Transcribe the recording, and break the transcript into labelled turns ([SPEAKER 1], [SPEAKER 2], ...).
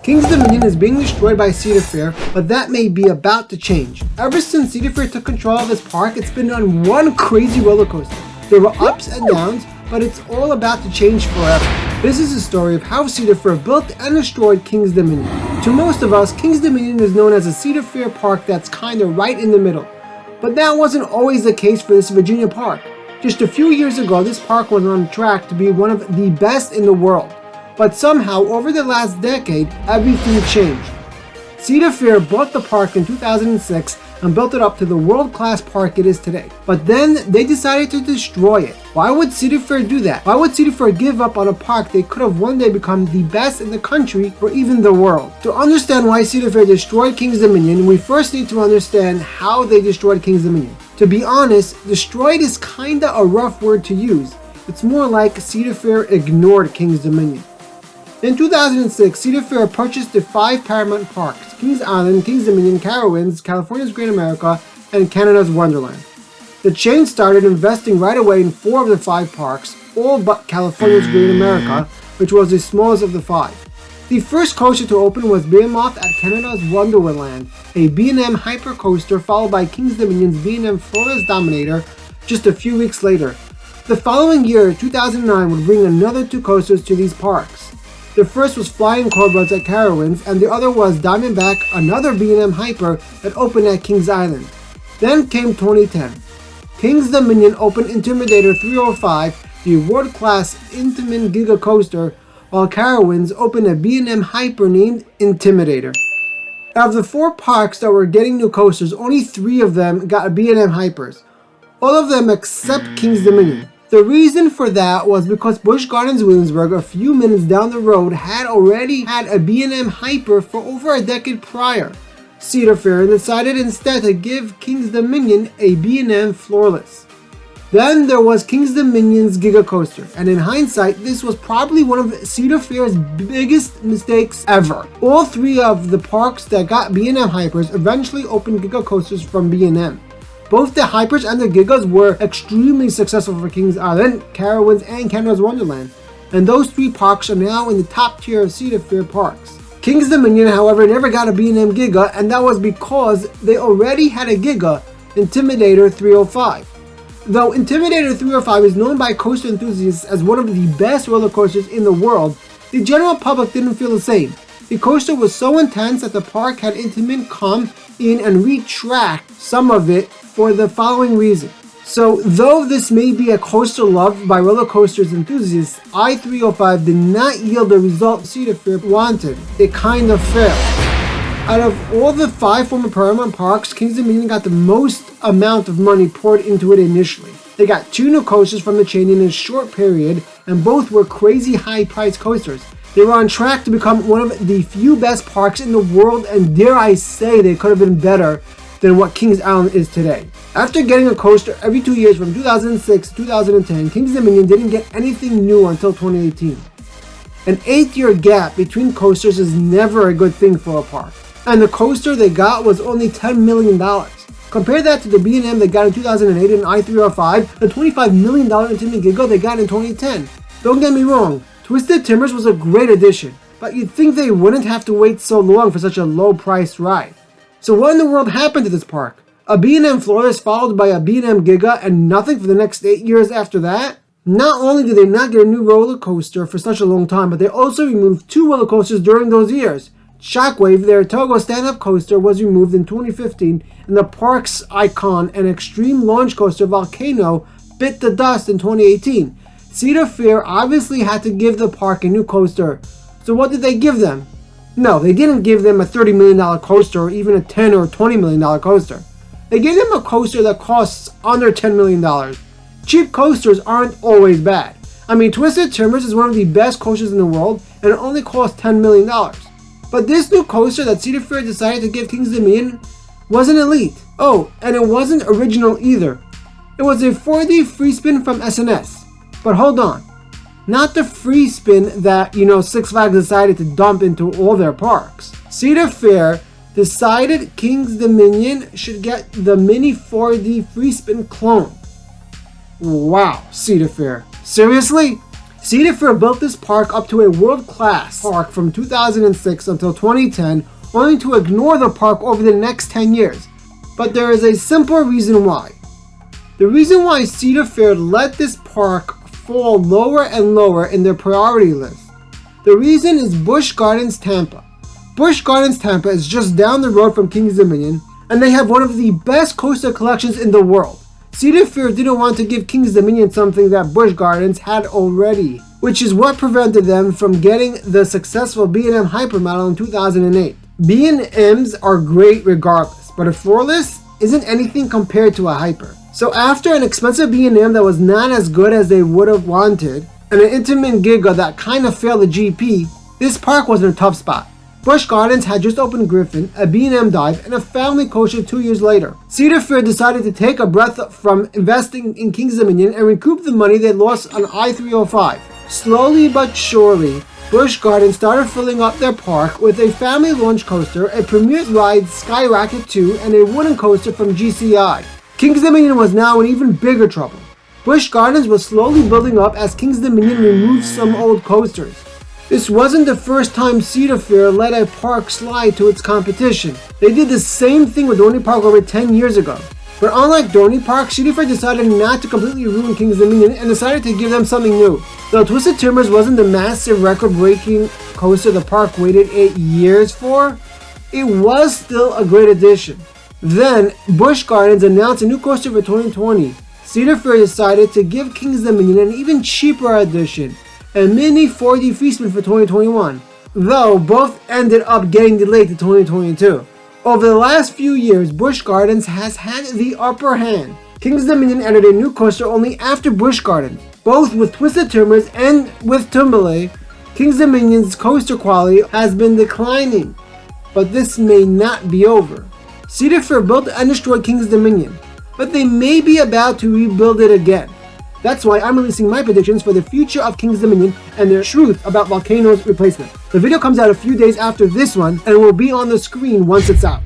[SPEAKER 1] King's Dominion is being destroyed by Cedar Fair, but that may be about to change. Ever since Cedar Fair took control of this park, it's been on one crazy roller coaster. There were ups and downs, but it's all about to change forever. This is a story of how Cedar Fair built and destroyed King's Dominion. To most of us, King's Dominion is known as a Cedar Fair park that's kinda right in the middle. But that wasn't always the case for this Virginia park. Just a few years ago, this park was on track to be one of the best in the world. But somehow, over the last decade, everything changed. Cedar Fair bought the park in 2006 and built it up to the world-class park it is today. But then they decided to destroy it. Why would Cedar Fair do that? Why would Cedar Fair give up on a park they could have one day become the best in the country or even the world? To understand why Cedar Fair destroyed King's Dominion, we first need to understand how they destroyed King's Dominion. To be honest, destroyed is kinda a rough word to use. It's more like Cedar Fair ignored King's Dominion. In 2006, Cedar Fair purchased the 5 Paramount parks: Kings Island, Kings Dominion, Carowinds, California's Great America, and Canada's Wonderland. The chain started investing right away in 4 of the 5 parks, all but California's Great America, which was the smallest of the 5. The first coaster to open was Behemoth at Canada's Wonderland, a B&M hyper coaster followed by Kings Dominion's B&M Florida's Dominator just a few weeks later. The following year, 2009, would bring another 2 coasters to these parks. The first was Flying Cobras at Carowinds, and the other was Diamondback, another B&M hyper that opened at Kings Island. Then came 2010. Kings Dominion opened Intimidator 305, the world-class Intamin Giga Coaster, while Carowinds opened a B&M hyper named Intimidator. Out of the 4 parks that were getting new coasters, only 3 of them got B&M hypers. All of them except Kings Dominion. The reason for that was because Busch Gardens Williamsburg, a few minutes down the road, had already had a B&M hyper for over a decade prior. Cedar Fair decided instead to give Kings Dominion a B&M floorless. Then there was Kings Dominion's Giga Coaster, and in hindsight, this was probably one of Cedar Fair's biggest mistakes ever. All 3 of the parks that got B&M hypers eventually opened Giga Coasters from B&M. Both the hypers and the Gigas were extremely successful for Kings Island, Carowinds, and Canada's Wonderland, and those 3 parks are now in the top tier of Cedar Fair parks. Kings Dominion, however, never got a B&M Giga, and that was because they already had a Giga, Intimidator 305. Though Intimidator 305 is known by coaster enthusiasts as one of the best roller coasters in the world, the general public didn't feel the same. The coaster was so intense that the park had Intamin come in and retract some of it for the following reason. So, though this may be a coaster loved by roller coasters enthusiasts, I-305 did not yield the result Cedar Fair wanted. It kind of failed. Out of all the 5 former Paramount parks, Kings Dominion got the most amount of money poured into it initially. They got 2 new coasters from the chain in a short period, and both were crazy high-priced coasters. They were on track to become one of the few best parks in the world, and dare I say they could have been better than what Kings Island is today. After getting a coaster every 2 years from 2006 to 2010, Kings Dominion didn't get anything new until 2018. An 8-year gap between coasters is never a good thing for a park, and the coaster they got was only $10 million. Compare that to the B&M they got in 2008 and I-305, the $25 million Intamin Giga they got in 2010. Don't get me wrong, Twisted Timbers was a great addition, but you'd think they wouldn't have to wait so long for such a low-priced ride. So what in the world happened to this park? A B&M floorless followed by a B&M Giga and nothing for the next 8 years after that? Not only did they not get a new roller coaster for such a long time, but they also removed 2 roller coasters during those years. Shockwave, their Togo stand-up coaster, was removed in 2015, and the park's icon and extreme launch coaster Volcano bit the dust in 2018. Cedar Fair obviously had to give the park a new coaster. So what did they give them? No, they didn't give them a $30 million coaster or even a $10 or $20 million coaster. They gave them a coaster that costs under $10 million. Cheap coasters aren't always bad. I mean, Twisted Timbers is one of the best coasters in the world, and it only costs $10 million. But this new coaster that Cedar Fair decided to give Kings Dominion wasn't elite. Oh, and it wasn't original either. It was a 4D free spin from SNS. But hold on. Not the free spin that, Six Flags decided to dump into all their parks. Cedar Fair decided Kings Dominion should get the mini 4D free spin clone. Wow, Cedar Fair. Seriously? Cedar Fair built this park up to a world-class park from 2006 until 2010, only to ignore the park over the next 10 years. But there is a simple reason why. The reason why Cedar Fair let this park fall lower and lower in their priority list. The reason is Busch Gardens Tampa. Busch Gardens Tampa is just down the road from Kings Dominion, and they have one of the best coaster collections in the world. Cedar Fair didn't want to give Kings Dominion something that Busch Gardens had already, which is what prevented them from getting the successful B&M Hyper model in 2008. B&Ms are great regardless, but a floorless isn't anything compared to a Hyper. So after an expensive B&M that was not as good as they would have wanted, and an Intamin Giga that kind of failed the GP, this park was in a tough spot. Busch Gardens had just opened Griffin, a B&M dive, and a family coaster 2 years later. Cedar Fair decided to take a breath from investing in Kings Dominion and recoup the money they lost on I-305. Slowly but surely, Busch Gardens started filling up their park with a family launch coaster, a premier ride Skyrocket 2, and a wooden coaster from GCI. Kings Dominion was now in even bigger trouble. Busch Gardens was slowly building up as Kings Dominion removed some old coasters. This wasn't the first time Cedar Fair let a park slide to its competition. They did the same thing with Dorney Park over 10 years ago. But unlike Dorney Park, Cedar Fair decided not to completely ruin Kings Dominion and decided to give them something new. Though Twisted Timbers wasn't the massive record-breaking coaster the park waited 8 years for, it was still a great addition. Then, Busch Gardens announced a new coaster for 2020. Cedar Fair decided to give Kings Dominion an even cheaper addition, a mini 4D Feastman for 2021, though both ended up getting delayed to 2022. Over the last few years, Busch Gardens has had the upper hand. Kings Dominion added a new coaster only after Busch Gardens. Both with Twisted Timbers and with Tumblr, Kings Dominion's coaster quality has been declining, but this may not be over. Cedar Fair built and destroyed Kings Dominion, but they may be about to rebuild it again. That's why I'm releasing my predictions for the future of Kings Dominion and the truth about Volcano's replacement. The video comes out a few days after this one and will be on the screen once it's out.